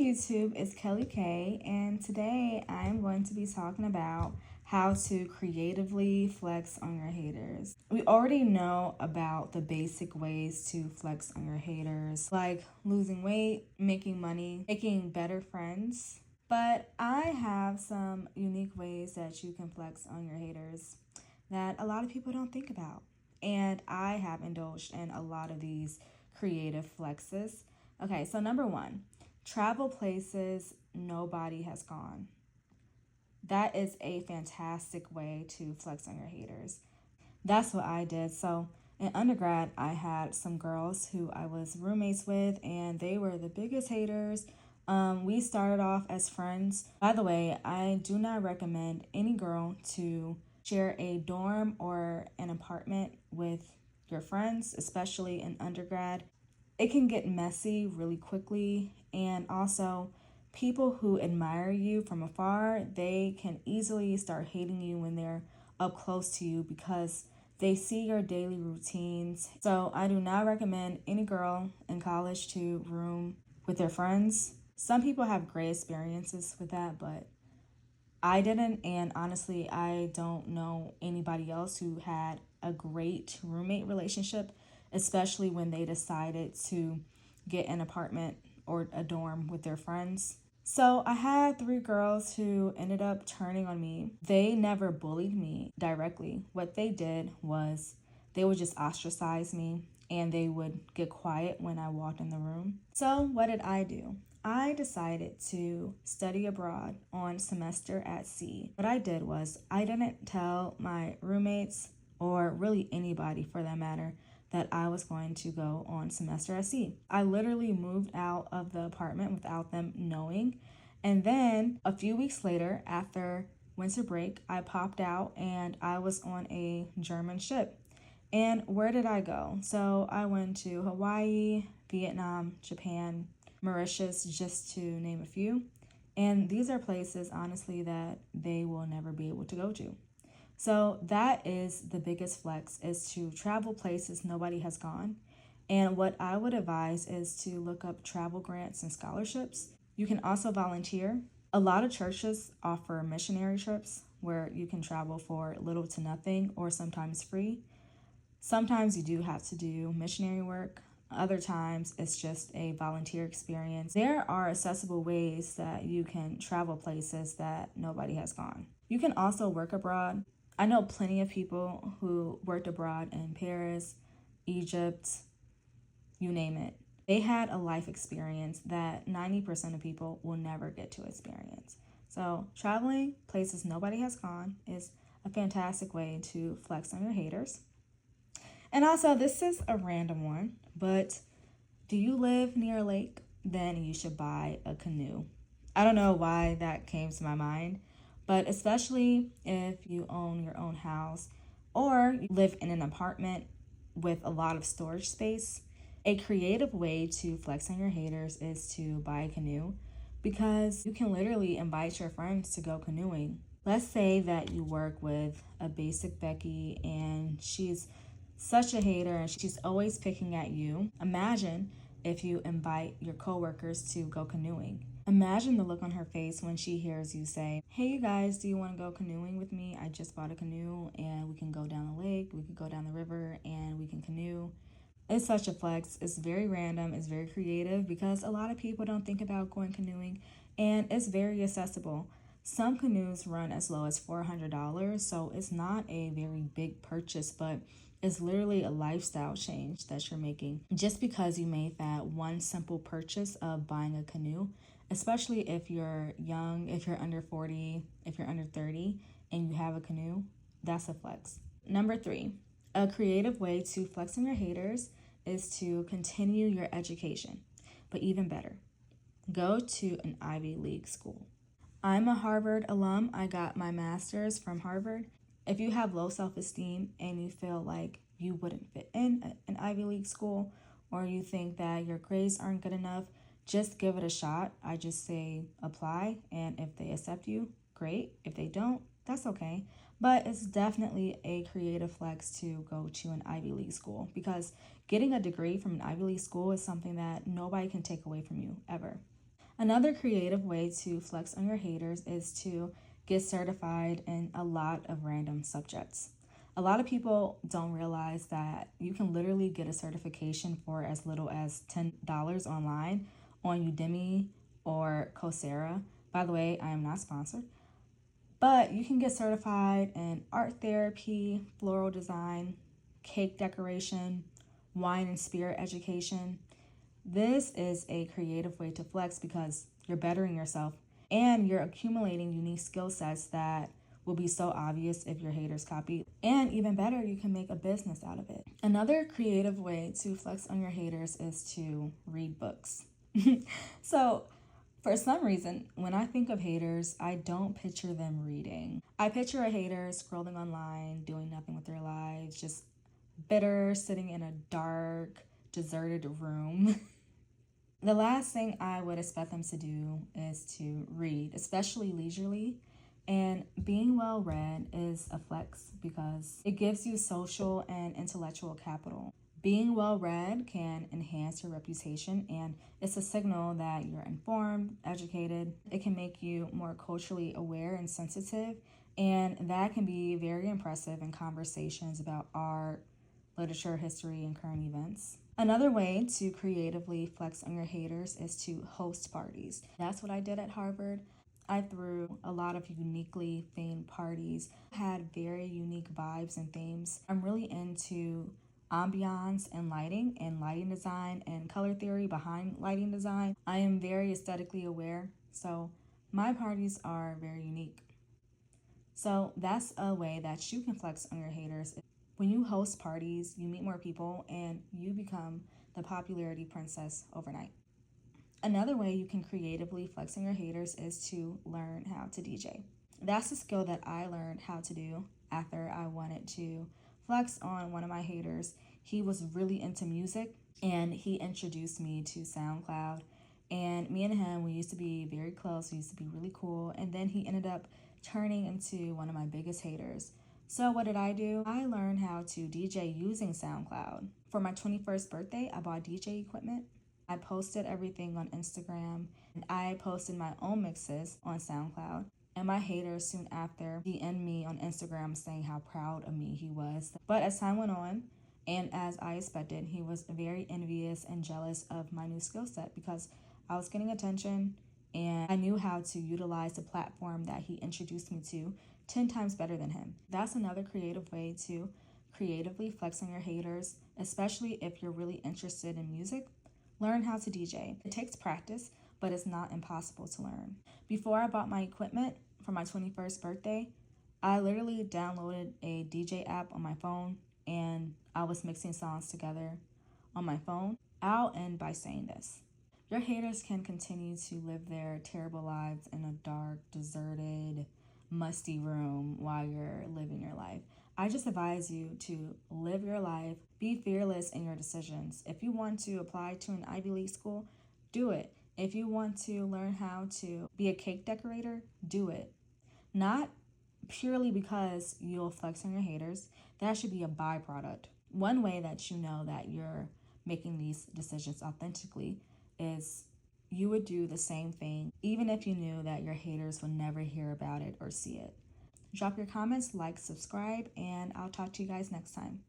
YouTube, it's Kelly K, and today I'm going to be talking about how to creatively flex on your haters. We already know about the basic ways to flex on your haters, like losing weight, making money, making better friends. But I have some unique ways that you can flex on your haters that a lot of people don't think about. And I have indulged in a lot of these creative flexes. Okay, so number one, travel places nobody has gone. That is a fantastic way to flex on your haters. That's what I did. So in undergrad, I had some girls who I was roommates with, and they were the biggest haters. We started off as friends. By the way, I do not recommend any girl to share a dorm or an apartment with your friends, especially in undergrad. It can get messy really quickly, and also people who admire you from afar, they can easily start hating you when they're up close to you because they see your daily routines. So I do not recommend any girl in college to room with their friends. Some people have great experiences with that, but I didn't, and honestly, I don't know anybody else who had a great roommate relationship, especially when they decided to get an apartment or a dorm with their friends. So I had three girls who ended up turning on me. They never bullied me directly. What they did was they would just ostracize me and they would get quiet when I walked in the room. So what did I do? I decided to study abroad on semester at sea. What I did was I didn't tell my roommates or really anybody for that matter that I was going to go on semester at sea. I literally moved out of the apartment without them knowing. And then a few weeks later, after winter break, I popped out and I was on a German ship. And where did I go? So I went to Hawaii, Vietnam, Japan, Mauritius, just to name a few. And these are places, honestly, that they will never be able to go to. So that is the biggest flex, is to travel places nobody has gone. And what I would advise is to look up travel grants and scholarships. You can also volunteer. A lot of churches offer missionary trips where you can travel for little to nothing or sometimes free. Sometimes you do have to do missionary work. Other times it's just a volunteer experience. There are accessible ways that you can travel places that nobody has gone. You can also work abroad. I know plenty of people who worked abroad in Paris, Egypt, you name it. They had a life experience that 90% of people will never get to experience. So traveling places nobody has gone is a fantastic way to flex on your haters. And also, this is a random one, but do you live near a lake? Then you should buy a canoe. I don't know why that came to my mind, but especially if you own your own house or you live in an apartment with a lot of storage space, a creative way to flex on your haters is to buy a canoe because you can literally invite your friends to go canoeing. Let's say that you work with a basic Becky and she's such a hater and she's always picking at you. Imagine if you invite your coworkers to go canoeing. Imagine the look on her face when she hears you say, "Hey, you guys, do you want to go canoeing with me? I just bought a canoe and we can go down the lake, we can go down the river, and we can canoe." It's such a flex. It's very random. It's very creative because a lot of people don't think about going canoeing, and it's very accessible. Some canoes run as low as $400, so it's not a very big purchase, but it's literally a lifestyle change that you're making just because you made that one simple purchase of buying a canoe, especially if you're young, if you're under 40, if you're under 30, and you have a canoe. That's a flex. Number three, a creative way to flex on your haters is to continue your education, but even better, go to an Ivy League school. I'm a Harvard alum. I got my master's from Harvard. If you have low self-esteem and you feel like you wouldn't fit in an Ivy League school, or you think that your grades aren't good enough, just give it a shot. I just say apply, and if they accept you, great. If they don't, that's okay. But it's definitely a creative flex to go to an Ivy League school because getting a degree from an Ivy League school is something that nobody can take away from you ever. Another creative way to flex on your haters is to get certified in a lot of random subjects. A lot of people don't realize that you can literally get a certification for as little as $10 online on Udemy or Coursera. By the way, I am not sponsored. But you can get certified in art therapy, floral design, cake decoration, wine and spirit education. This is a creative way to flex because you're bettering yourself and you're accumulating unique skill sets that will be so obvious if your haters copy. And even better, you can make a business out of it. Another creative way to flex on your haters is to read books. So, for some reason, when I think of haters, I don't picture them reading. I picture a hater scrolling online, doing nothing with their lives, just bitter, sitting in a dark, deserted room. The last thing I would expect them to do is to read, especially leisurely. And being well read is a flex because it gives you social and intellectual capital. Being well read can enhance your reputation, and it's a signal that you're informed, educated. It can make you more culturally aware and sensitive, and that can be very impressive in conversations about art, literature, history, and current events. Another way to creatively flex on your haters is to host parties. That's what I did at Harvard. I threw a lot of uniquely themed parties, had very unique vibes and themes. I'm really into ambiance and lighting design and color theory behind lighting design. I am very aesthetically aware, so my parties are very unique. So that's a way that you can flex on your haters. When you host parties, you meet more people and you become the popularity princess overnight. Another way you can creatively flex on your haters is to learn how to DJ. That's a skill that I learned how to do after I wanted to flex on one of my haters. He was really into music and he introduced me to SoundCloud. And me and him, we used to be very close. We used to be really cool. And then he ended up turning into one of my biggest haters. So what did I do? I learned how to DJ using SoundCloud. For my 21st birthday, I bought DJ equipment. I posted everything on Instagram, and I posted my own mixes on SoundCloud. And my haters soon after DM'd me on Instagram saying how proud of me he was. But as time went on, and as I expected, he was very envious and jealous of my new skill set because I was getting attention and I knew how to utilize the platform that he introduced me to 10 times better than him. That's another creative way to creatively flex on your haters, especially if you're really interested in music. Learn how to DJ. It takes practice, but it's not impossible to learn. Before I bought my equipment for my 21st birthday, I literally downloaded a DJ app on my phone and I was mixing songs together on my phone. I'll end by saying this. Your haters can continue to live their terrible lives in a dark, deserted, musty room while you're living your life. I just advise you to live your life, be fearless in your decisions. If you want to apply to an Ivy League school, do it. If you want to learn how to be a cake decorator, do it. Not purely because you'll flex on your haters. That should be a byproduct. One way that you know that you're making these decisions authentically is you would do the same thing even if you knew that your haters would never hear about it or see it. Drop your comments, like, subscribe, and I'll talk to you guys next time.